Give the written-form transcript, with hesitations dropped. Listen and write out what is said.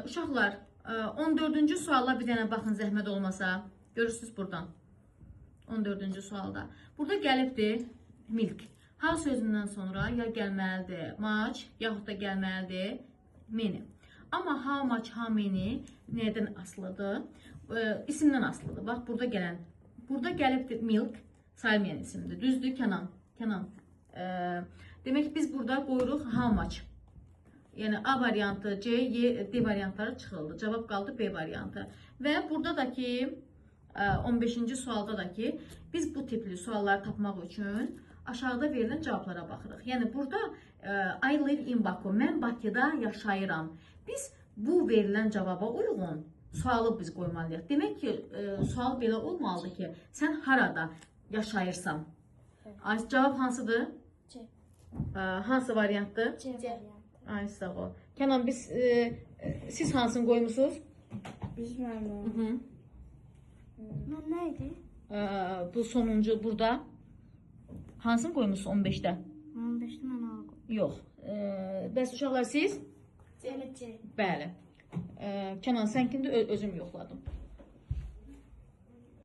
uşaqlar, 14-cü suala bir dənə baxın zəhmət olmasa. Görürsünüz buradan. 14-cü sualda. Burada gəlibdir milk. How sözündən sonra ya gəlməlidir much, yaxud da gəlməlidir many. Amma how much, how many nədən asılıdır? İsimdən asılıdır. Bax, burada gələn. Burada gəlibdir milk, sayılmayan isimdir. Düzdür, Kənan. Kənan. Demək ki, biz burada qoyuruq how much. Yəni A variantı, C, Y, D variantları çıxırıldı. Cavab qaldı B variantı. Və burada da ki, 15-ci sualda da ki, biz bu tipli sualları tapmaq üçün aşağıda verilən cavablara baxırıq. Yəni burada I live in Baku, mən Bakıda yaşayıram. Biz bu verilən cavaba uyğun sualı biz qoymalıyıq. Demək ki, sual belə olmalıdır ki, sən harada yaşayırsan? Cavab hansıdır? C. Hansı variantdır? C variantı. Ay, sağ ol. Kənan, siz hansını qoymusunuz? Biz mənim. Mən nə idi? Bu sonuncu burada. Hansını qoymusunuz 15-də? 15-də mən aldım. Yox. Bəs uşaqlar siz? C. Bəli. Kənan, sən kimdir? Özüm yoxladım.